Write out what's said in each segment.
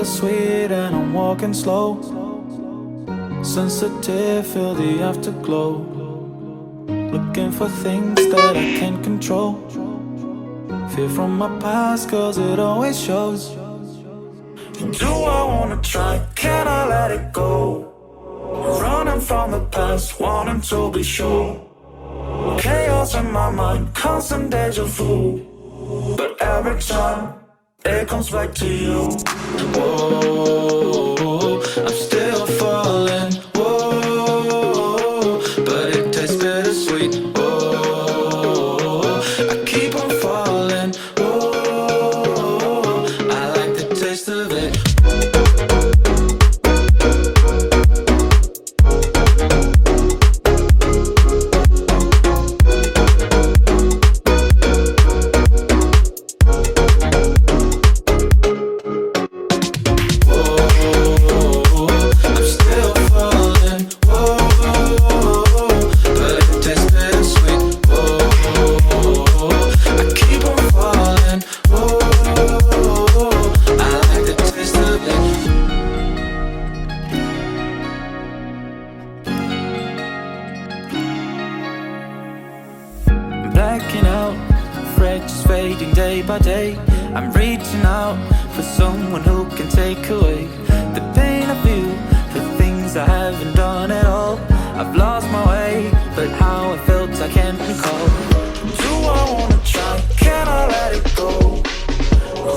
bittersweet and I'm walking slow. Sensitive, feel the afterglow. Looking for things that I can't control. Fear from my past, cause it always shows. Do I wanna try? Can I let it go? Running from the past, wanting to be sure. Chaos in my mind, constant deja vu. But every time, it comes back to you. Whoa, I'm still falling. Whoa, but it tastes bittersweet. Whoa, I keep on falling. Whoa, I like the taste of it. Blacking out, fractures fading day by day. I'm reaching out for someone who can take away the pain I feel, the things I haven't done at all. I've lost my way, but how I felt I can't recall. Do I wanna try? Can I let it go?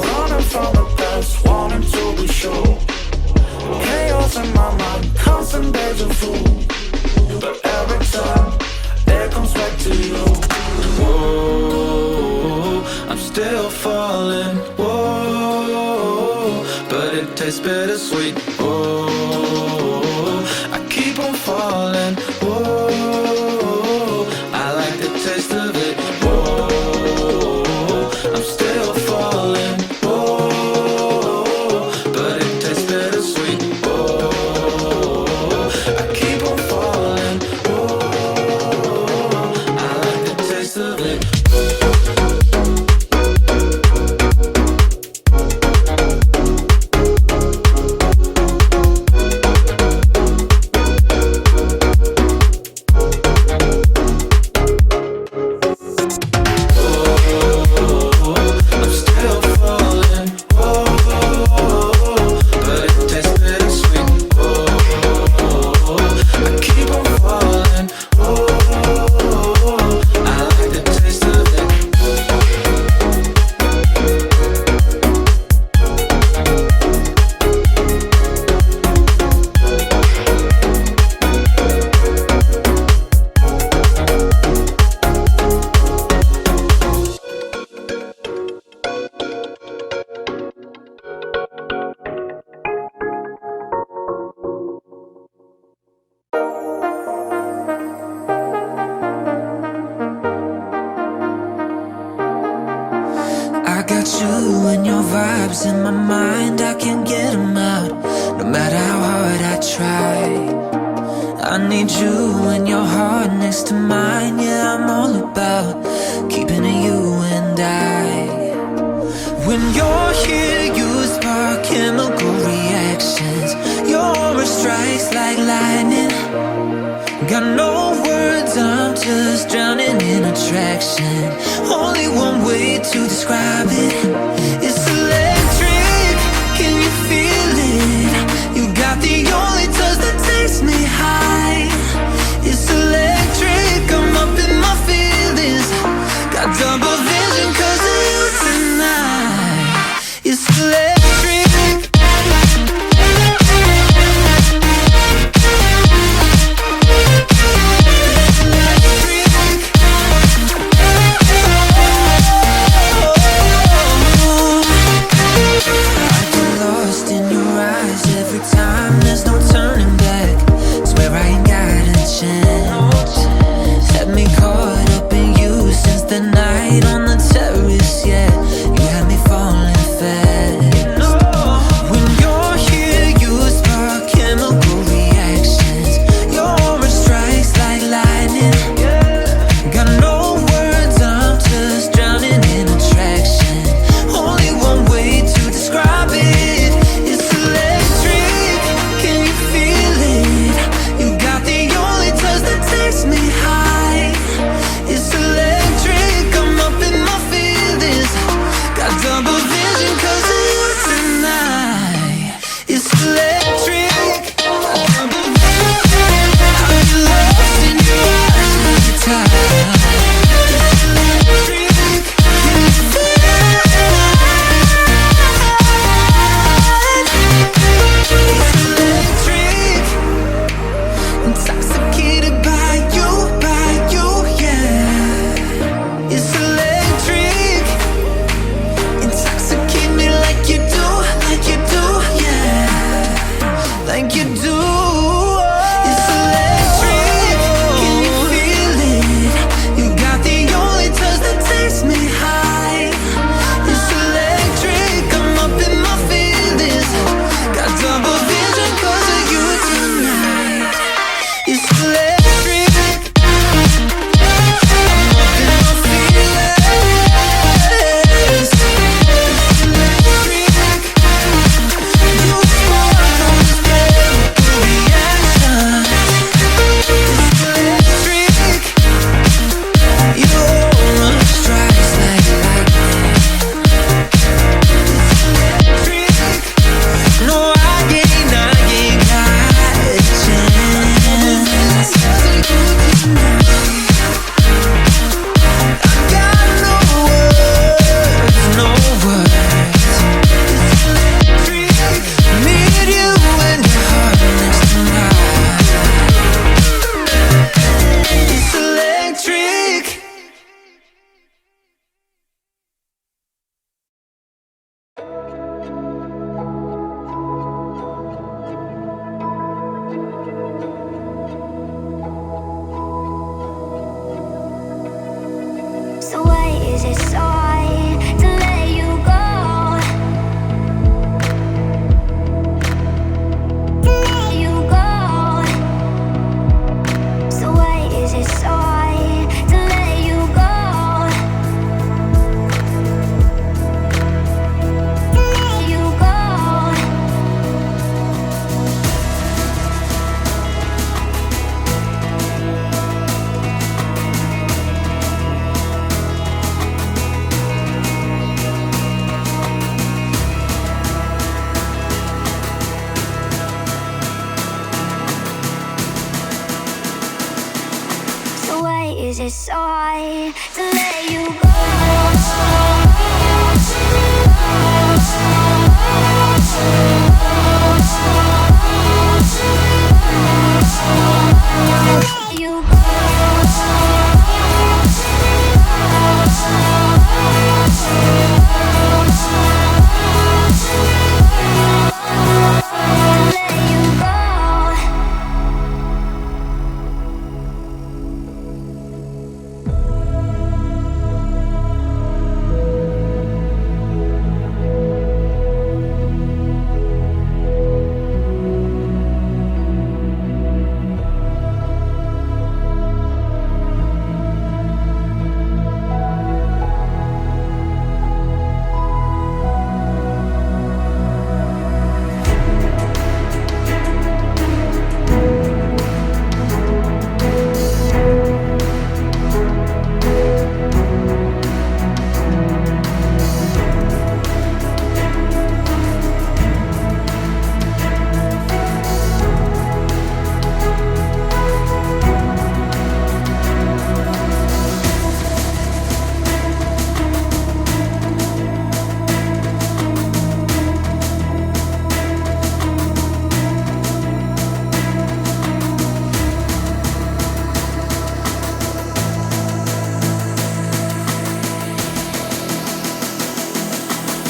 Running from the past, wanting to be sure. Chaos in my mind, constant deja vu. But every time, it comes back to you. Whoa, I'm still falling. Whoa, but it tastes bittersweet. Whoa, I keep on falling. Whoa, I like the taste of it. Whoa, I'm still falling. Whoa, but it tastes bittersweet. Whoa, I keep on falling. Whoa, I like the taste of it. I got you and your vibes in my mind, I can't get them out, no matter how hard I try. I need you and your heart next to mine, yeah, I'm all about keeping it you and I. When you're here, you spark chemical reactions. Your aura strikes like lightning. Got no words, I'm just drowning in attraction. Only one way to describe it. It's electric, can you feel it? You got the only touch that takes me high. It's electric, I'm up in my feelings. Got double vision cause of you tonight. It's electric. Oh, it so hard to let you go? To let you go. So why is it so hard to let you go? To let you go. So why is it so hard to let you go? Let you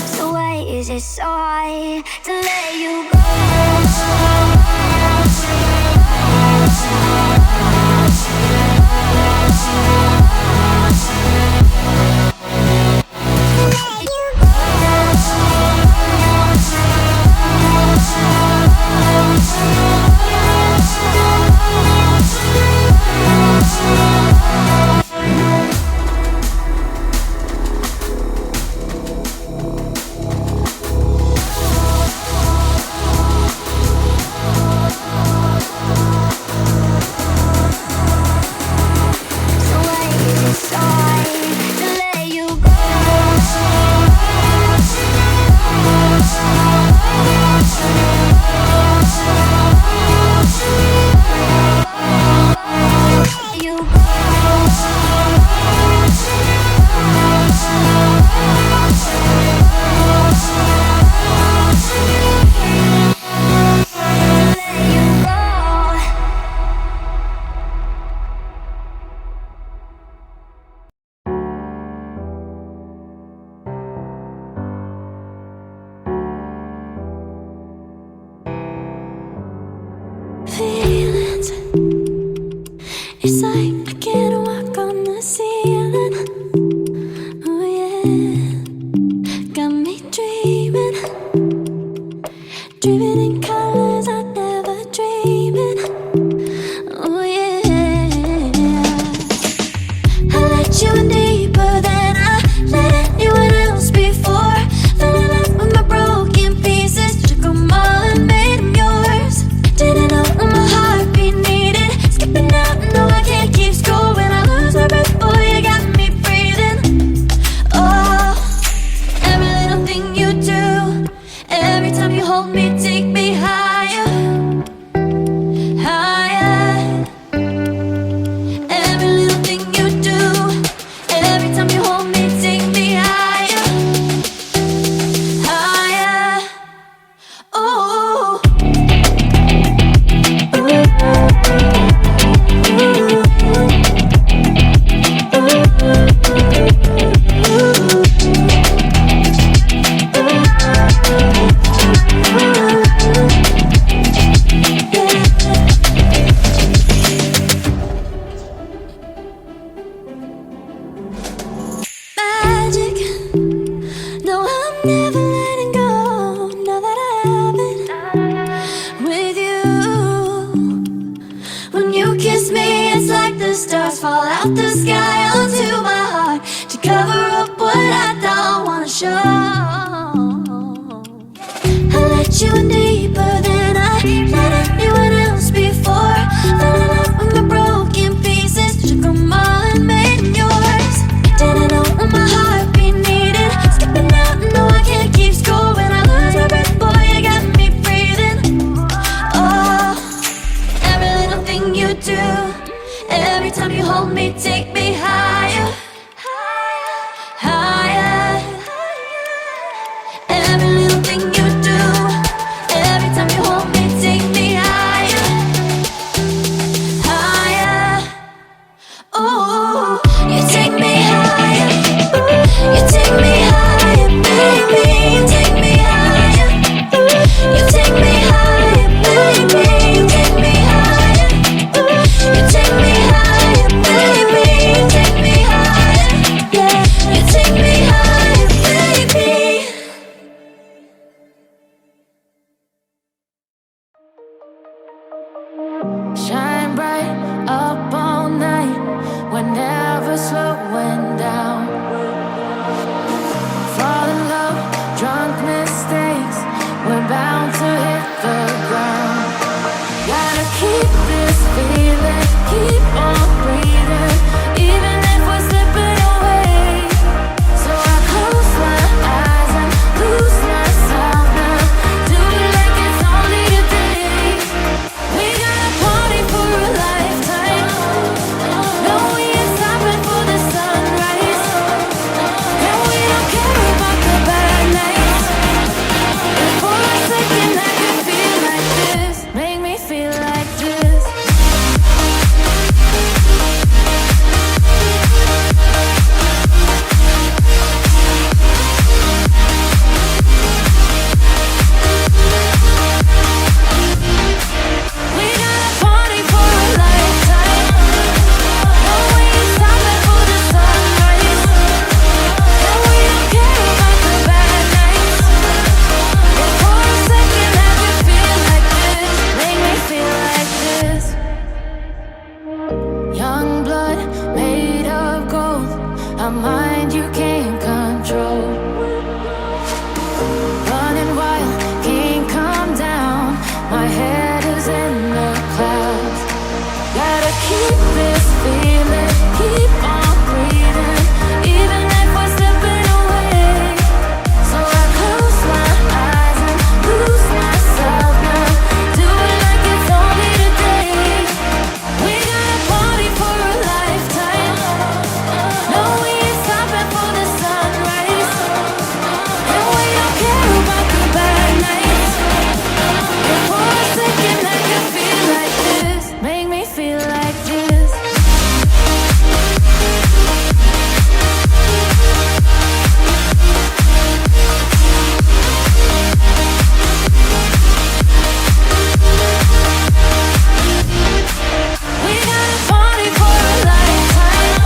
So why is it so hard to let you go? fall out the sky onto my heart to cover up what I don't wanna show. I let you in deeper than I let anyone else before. Fell in love with my broken pieces, took them all and made them yours. Didn't know what my heartbeat needed, skipping out, no I can't keep score. When I lose my breath, boy, you got me breathing. Oh, every little thing you do, every time you hold me, take me higher, higher. Every little thing you do, every time you hold me, take me higher, higher. Ooh, you take me higher, you take me higher, baby. You take me higher, you take me higher, baby. You take me higher, you take me higher, baby. You take me higher, yeah. You take me higher, baby. Shine bright up all night, we're never slowing down. Fall in love, drunk mistakes, we're bound to hit the ground. Gotta keep this feeling, keep on breathing, even if we're slipping away. So I close my eyes and lose myself now, do it like it's only today. We got a party for a lifetime. No, we ain't stopping for the sunrise. And we don't care about the bad nights. If for a second I could feel like this, make me feel like this. We got a party for a lifetime. No, we ain't stopping for the sunrise. And we don't care about the bad nights. If for a second I could feel like this, make me feel like this. Young blood made of gold, a mind you can't control. Running wild, can't calm down, my head is in the clouds. Gotta keep this feeling, keep on breathing, even if we're slipping away. So I close my eyes and lose myself now, do it like it's only today. We got a party for a lifetime. No, we ain't stopping for the sunrise. And we don't care about the bad nights. If for a second I could feel like this, make me feel like this. We got a party for a lifetime.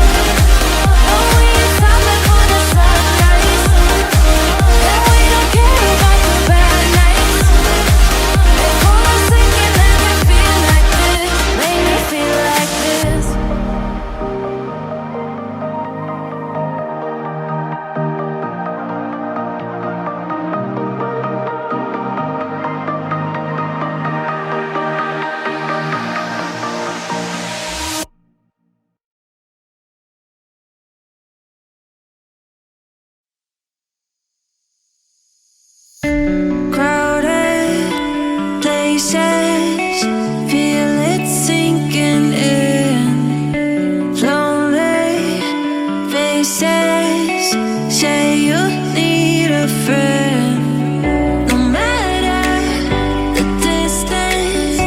No, we ain't stopping for the sunrise. And we don't care about the bad nights. If for a second I could feel like this, make me feel like this. Crowded places, feel it sinking in. Lonely faces, say you need a friend. No matter the distance,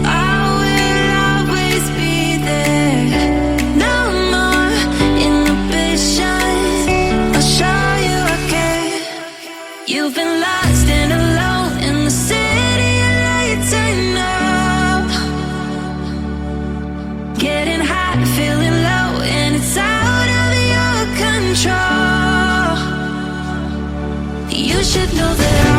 I will always be there. No more inhibitions, I'll show you I care. You've been lost and alone in the city of lights, I know. Getting high, feeling low, and it's out of your control. You should know that